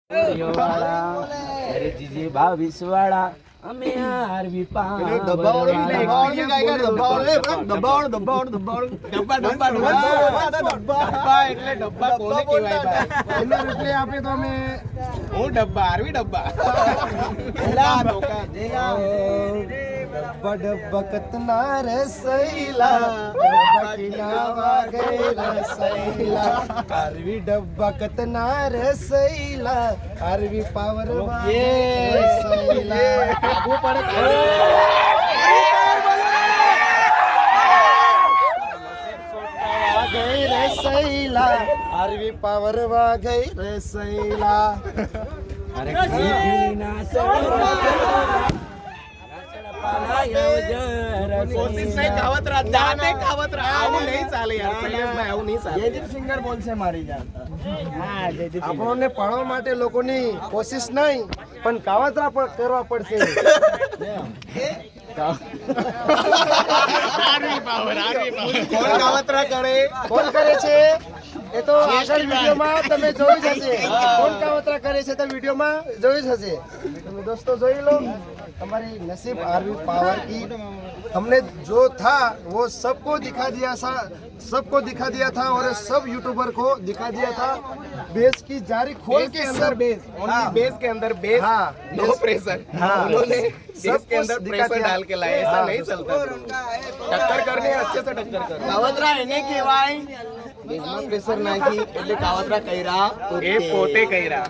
અરે જીજી 22 વાળા અમે આરવી डब्बा कतना रसैला डब्बा किनावा गए रसैला आरवी डब्बा कतना रसैला आरवी पावर रसैला आगू पड़े गई रसैला आरवी पावर वा गई रसैला અરે સિંગર બોલશે મારી જાન આપણને પાડવા માટે લોકોની કોશિશ નહીં પણ કાવતરા પણ કરવા પડશે કોણ કરે છે એ તો આગળ વિડીયોમાં તમે જોઈ જશે કોણ કાવતરા કરે છે તો વિડીયોમાં જોઈ જશે તમે દોસ્તો જોઈ લો हमारी नसीब आरवी पावर की हमने जो था वो सबको दिखा दिया था और सब यूट्यूबर को दिखा दिया था बेस की जारी खोल के अंदर बेस बेस के अंदर बेस नो प्रेशर उन्होंने बेस के अंदर प्रेशर डाल के लाए ऐसा नहीं चलता टक्कर करनी है अच्छे से टक्कर कर कावतरा એને કહેવાય બેસમાં પ્રેશર નાખી એટલે કાવતરા કર્યા એ પોતે કર્યા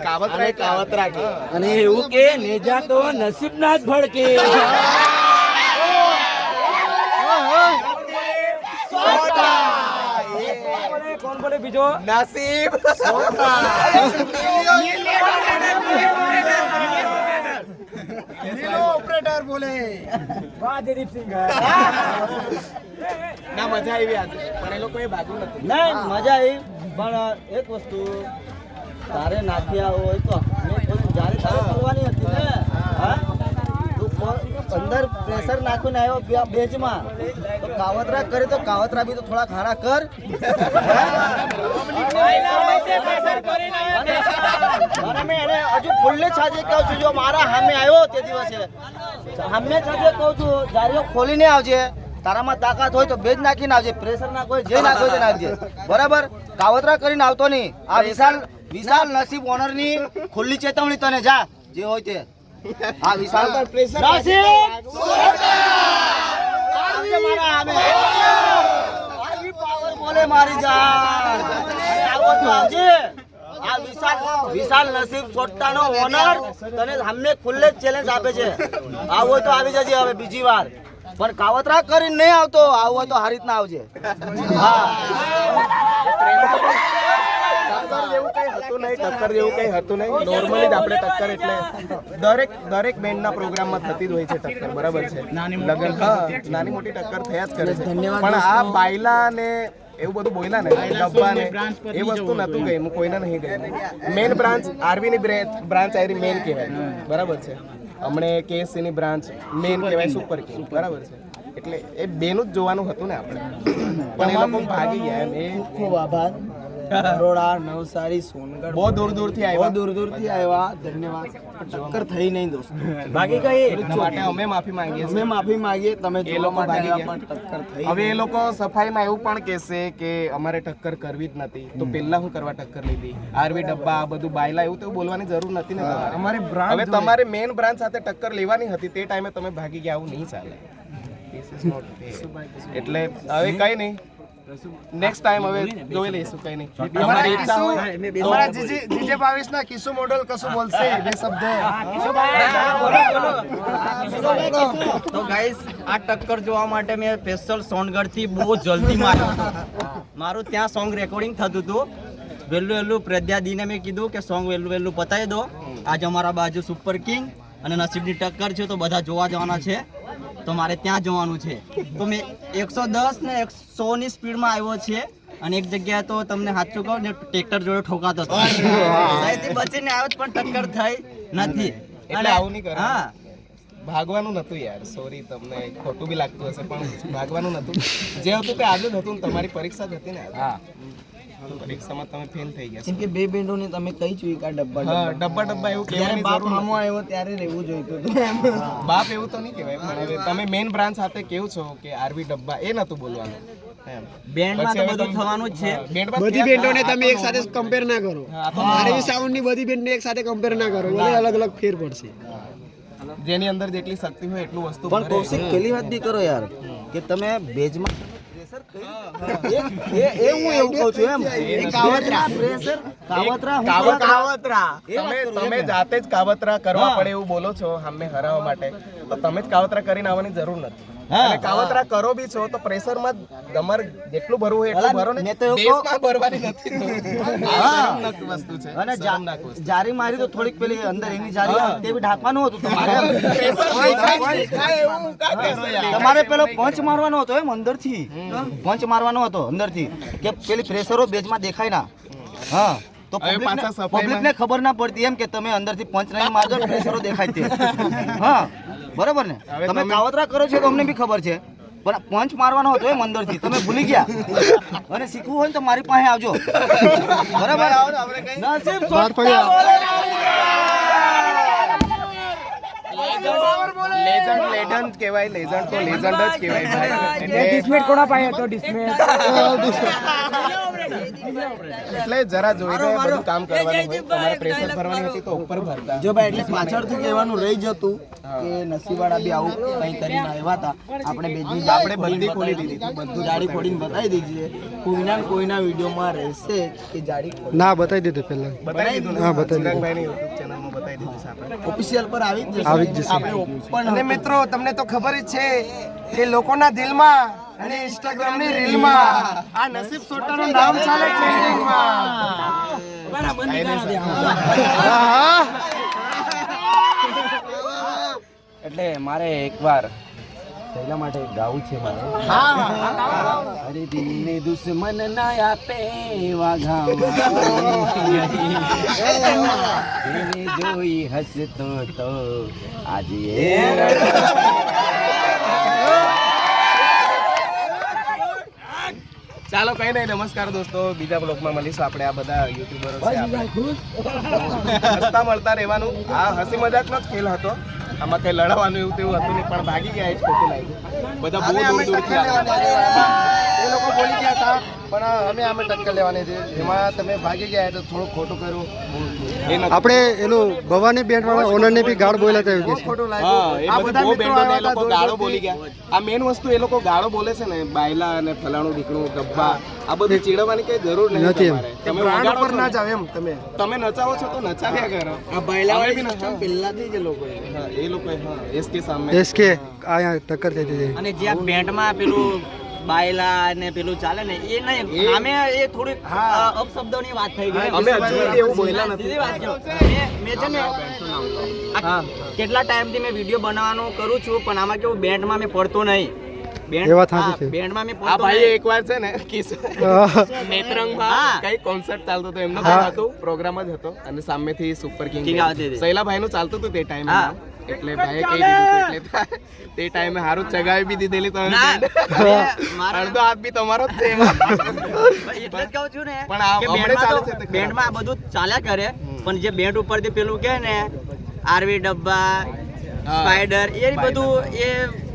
કાવતરા કાવતરા કે અને એવું કે નેજા તો નસીબના જ ભડકે કોણ બોલે બીજો નસીબ ઓપરેટર બોલે વાહ દિલીપ સિંહ ના મજા આવી આજે પણ એ લોકો એ ભાગ્યું નથી ના મજા આવી પણ એક વસ્તુ તારે નાખ્યા હોય તો જારી તારે કરવાની હતી ને હા તું અંદર પ્રેશર નાખીને આવ્યો બેચમાં તો કાવતરા કરે તો કાવતરા બી તો થોડા ખાડા કર અને મેં એને હજુ ફૂલને છાજે કહું છું જો મારા સામે આવ્યો તે દિવસે સામે છાજે કહું છું જારીઓ ખોલીને આવજે તારામાં તાકાત હોય તો બેજ નાખીને આવજે પ્રેશર ના કોઈ જે નાખો તે નાખજે બરાબર કાવતરા કરીને આવતો નહીં આ વિશાલ નસીબ ઓનર ની ખુલ્લી ચેતવણી તને જા જે હોય તે આ વિશાલ પર પ્રેશર મારા સામે આરવી પાવર બોલે મારી જાન આવો તો આવજે આ વિશાલ નસીબ છોટાનો ઓનર તને સામે ખુલ્લે ચેલેન્જ આપે છે આવો તો આવી જજે હવે બીજી વાર પણ કાવતરા કરીને નહીં આવતો આવું હોય તો હારી રીતના આવજે ટક્કર જેવું કઈ હતું નહીં નોર્મલી જ આપણે ટક્કર એટલે દરેક બેન્ડ ના પ્રોગ્રામ માં થતી જ હોય છે ટક્કર બરાબર છે લગન નાની મોટી ટક્કર થયા જ કરે છે પણ આ બાયલા ને એવું બધું બોલ્યા ને ડબ્બા ને એ વસ્તુ નતું ગઈ હું કોઈને નહીં ગઈ મેન બ્રાન્ચ આરવી ની બ્રાન્ચ આરી મેન કહેવાય બરાબર છે હમણે કેએસસી ની બ્રાન્ચ મેન કહેવાય સુપર કિંગ બરાબર છે એટલે એ બેનું જ જોવાનું હતું ને આપણે પણ એ લોકો ભાગી ગયા એમ એ ખૂબ આભાર બરોડા નવસારી સોનગઢ બહુ દૂર થી આવ્યા દૂર થી આવ્યા ધન્યવાદ ટક્કર થઈ નહીં દોસ્તો બાકી કઈ માટે અમે માફી માંગીએ અમે માફી માંગીએ તમે એ લોકો ભાગી ગયા. પણ ટક્કર થઈ હવે એ લોકો સફાઈમાં એવું પણ કહેશે કે અમારે ટક્કર કરવી જ નથી તો પહેલા હું કરવા ટક્કર લીધી આરવી ડબ્બા આ બધું બાયલા એવું તો બોલવાની જરૂર નથી ને તમારે અમારી બ્રાન્ચ હવે તમારે મેન બ્રાન્ચ સાથે ટક્કર લેવાની હતી તે ટાઈમે તમે ભાગી ગયા આવું નહીં ચાલે This is not fair. એટલે હવે કઈ નહીં નેક્સ્ટ ટાઈમ હવે જોઈ લઈશું કઈ નહીં તમારી ઈચ્છા હોય અમારા જીજે 22 ના કિસ્સો મોડલ કશું બોલશે બે શબ્દ તો ગાઈસ આ ટક્કર જોવા માટે મેં સ્પેશિયલ સોનગઢ થી બહુ જલ્દી મારું ત્યાં સોંગ રેકોર્ડિંગ થતું હતું વહેલું પ્રદ્યાદીને મેં કીધું કે સોંગ વહેલું પતાવી દો આજ અમારા બાજુ સુપર કિંગ અને નસીબની ટક્કર છે તો બધા જોવા જવાના છે તો મારે ત્યાં જવાનું છે તો મેં 110 ને 100 ની સ્પીડમાં આવ્યો છે અને એક જગ્યાએ તો તમને સાચું કહું ને ટ્રેક્ટર જોડે ઠોકાતો હતો ત્યાંથી બચીને આવ્યો પણ ટક્કર થઈ નથી એટલે આવું નહીં કરે હા ભાગવાનું નતું યાર સોરી તમને ખોટું બી લાગતું હશે પણ ભાગવાનું નતું જે હતું તે આજે જ હતું ને તમારી પરીક્ષા જ હતી ને હા પરીક્ષામાં તમે ફેલ થઈ ગયા કેમ કે બે બેન્ડોને તમે કઈ જોઈ કા ડબ્બા હા ડબ્બા એવું કહેવાની બાપ જરૂર હામો આવ્યો ત્યારે રહેવું જોઈતું હતું. બાપ એવું તો નહીં કહેવાય પણ હવે તમે મેઇન બ્રાન્ચ સાથે કેવું છો કે આરવી ડબ્બા એ નતું બોલવાનું એમ બેન્ડમાં તો પછી હવે બધું તમે- થવાનું જ છે. બેન્ડમાં બધી ક્યાં- બેન્ડોને તમે એક સાથે કમ્પેર ના કરો. હા, તો આરવી સાઉન્ડ ની બધી બેન્ડ એક સાથે કમ્પેર ના કરો. એટલે અલગ અલગ ફેર પડશે. જેની અંદર જેટલી શક્તિ હોય એટલું વસ્તુ પણ ભરે. કૌશિક પેલી વાત બી કરો યાર કે તમે બેજમાં પ્રેશર એ હું એવું કહું છું એમ કાવતરા પ્રેશર કાવતરા હું કહું કાવતરા. તમે જાતે જ કાવતરા કરવા પડે એવું બોલો છો સામે હરાવવા માટે તો તમે જ કાવતરા કરીને આવવાની જરૂર નથી અને કાવતરા કરો બી છો તો પ્રેશરમાં તમારે જેટલું ભરવું હોય એટલું ભરો ને મેં તો એવું દેશમાં ભરવાની નથી આ શરમનાક વસ્તુ છે અને શરમનાક વસ્તુ. જારી મારી તો થોડીક પેલી અંદર એની જારી આવે તે બી ઢાંકવાનું હતું તમારે તમારે પેલો પંચ મારવાનો હતો એમ અંદરથી પંચ મારવાનો હતો અંદરથી કે પેલી પ્રેશરો બેજમાં દેખાય ના હા તો હવે પાછા સફાઈમાં- પબ્લિકને ખબર ના પડતી એમ કે તમે અંદરથી પંચ નહીં મારજો ને પ્રેશરો દેખાય તે હા બરાબર ને હવે તમે તમે- કાવતરા કરો છો તો અમને બી ખબર છે પણ પંચ મારવાનો હતો એમ અંદરથી તમે ભૂલી ગયા અને શીખવું હોય ને તો મારી પાસે આવજો બરાબર નસીબ સોટા બોલે લેજન્ડ કહેવાય લેજન્ડ તો લેજન્ડ જ કહેવાય ભાઈ. એટલે જરા જોઈને બધું કામ કરવાનું હોય તમારે પ્રેશર ભરવાની હતી તો ઉપર ભરતા જો ભાઈ એટલે પાછળથી કહેવાનું રહી જતું કે નસીબવાળા બી આવું કંઈ કરીને આવ્યા હતા આપણે બેજની આપણે બધી ખોલી દીધી બધું જાડી ખોડીને બતાવી દીધી છે કોઈના વિડીયોમાં રહેશે કે જાડી ના બતાવી દીધું પહેલા. બતાવી દીધું ને? હા, બતાવી દીધું. ચિરાગભાઈની YouTube ચેનલમાં બતાવી દીધું છે આપણે ઓફિશિયલ પર આવી જ જશે આવી જ જશે. આપણે ઓપન અને મિત્રો તમને તો ખબર જ છે કે લોકોના દિલમાં અને ઇન્સ્ટાગ્રામ ની રીલમાં આ નસીબ સોટાનું નામ ચાલે ટ્રેન્ડિંગમાં. એટલે મારે એકવાર પહેલા માટે ગાવું છે મારે અરે દિલને દુશ્મન ના આપે વાઘાને જોઈ હસતો તો આજે ચાલો કઈ નહીં નમસ્કાર દોસ્તો બીજા બ્લોગમાં મળીશું આપણે આ બધા યુટ્યુબરો છે આપણે હસતા મળતા રહેવાનું આ હસી મજાકનો જ ખેલ હતો આમાં કઈ લડાવવાનું એવું તેવું હતું નહીં પણ ભાગી ગયા એ જ ખોટું લાગ્યું બધા બહુ દૂર દૂરથી આવ્યા. એ લોકો બોલી ગયા હતા પણ અમે ટક્કર લેવાની હતી. એમાં તમે ભાગી ગયા એટલે થોડું ખોટું કર્યું. એ નતું. આપણે એનું ભવાની બેન્ડ વાળા ઓનરને બી ગાળ બોલ્યા હતા એવું કે છે. ખોટું હા, લાગ્યું. એ આ બધું બધા બહુ મિત્રો બેન્ડોને એ આવ્યા લોકો હતા, ગાળો દૂર બોલી દૂરથી. ગયા. આ મેન વસ્તુ એ લોકો ગાળો બોલે છે ને બાયલા અને ફલાણું ઢીકણું ડબ્બા આ બધું ચીડવવાની કઈ જરૂર નથી નથી એમ. તમારે એ તમે બ્રાન્ડ વગાડો પર છો ના ને, જાવ એમ તમે. તમે નચાવો છો તો નચાવ્યા કરો આ બૈલાવાળી અમે બી સિસ્ટમ પહેલાથી જ એ લોકોએ હા, એ લોકો હા એસકે સામે એસકે અહીંયા ટક્કર થઈ હતી. અને જે આ પેન્ટમાં પેલું બાયલા ને પેલું ચાલે ને એ નહીં અમે એ થોડીક અપશબ્દોની વાત થઈ ગઈ અમે હજુ સુધી એવું બોલ્યા નથી. સીધી વાત છે. મેં છે ને આ કેટલા ટાઈમથી મેં વિડીયો બનાવવાનું કરું છું પણ આમાં કેવું બેન્ડમાં મેં પડતો નહીં એ વાત સાચી છે. બેન્ડમાં મેં આ પડતો ભાઈ નહીં. એકવાર છે ને નેત્રંગમાં હા. કઈ કોન્સર્ટ ચાલતો હતો એમનો હા. કઈ હતું પ્રોગ્રામ જ હતો અને સામેથી સુપર કિંગ કિંગ આવતી હતી. શૈલાભાઈ નું ચાલતું હતું તે ટાઈમે હા. એટલે ભાઈએ કહી દીધું એટલે તે ટાઈમે હારું ચગાવી બી દીધેલી તમે ના, મેં મારા- અડધો હાથ બી તમારો જ છે એમાં. એટલે જ કહું છું ને પણ આ કે હમણાં ચાલે છે તે ખરાબ. બેન્ડમાં આ બધું ચાલ્યા કરે પણ જે બેન્ડ ઉપરથી પેલું કે ને આરવી ડબ્બા સ્પાઈડર એ બધું એ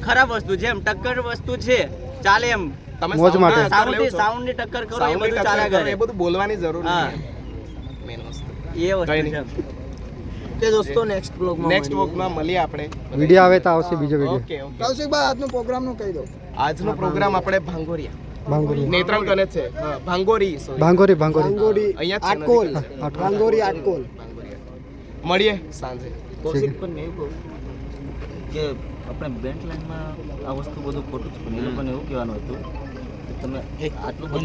ખરાબ વસ્તુ છે એમ ટક્કર વસ્તુ છે ચાલે એમ તમે મોજ sound માટે. ના ટક્કર લેવું છો. સાઉન્ડ ની ટક્કર કરો એ Sound ની બધું ટક્કર ચાલ્યા કરો, કરે એ બધું બોલવાની જરૂર હા. નથી મેન વસ્તુ એ કઈ વસ્તુ છે નહીં. એમ. કે દોસ્તો નેક્સ્ટ બ્લોગમાં નેક્સ્ટ વોકમાં મળીએ આપણે વિડીયો આવે તો આવશે બીજો વિડીયો. ઓકે ઓકે કૌશિકભાઈ આજનો પ્રોગ્રામ નું કહી દો. આજનો પ્રોગ્રામ આપણે ભાંગોરિયા ભાંગોરી નેત્રંગ કને છે હા ભાંગોરી sorry. ભાંગોરી ભાંગોરી ભાંગોરી અહીંયા જ છે આટકોલ. નજીક જ છે. ભાંગોરી આટકોલ. ભાંગોરિયા. મળીએ સાંજે કૌશિક પણ મેં એવું કહું કે આપણે બેન્ડ લાઈનમાં આ વસ્તુ બધું ખોટું છે પણ એ લોકોને એવું કહેવાનું હતું કે તમે આટલું બધું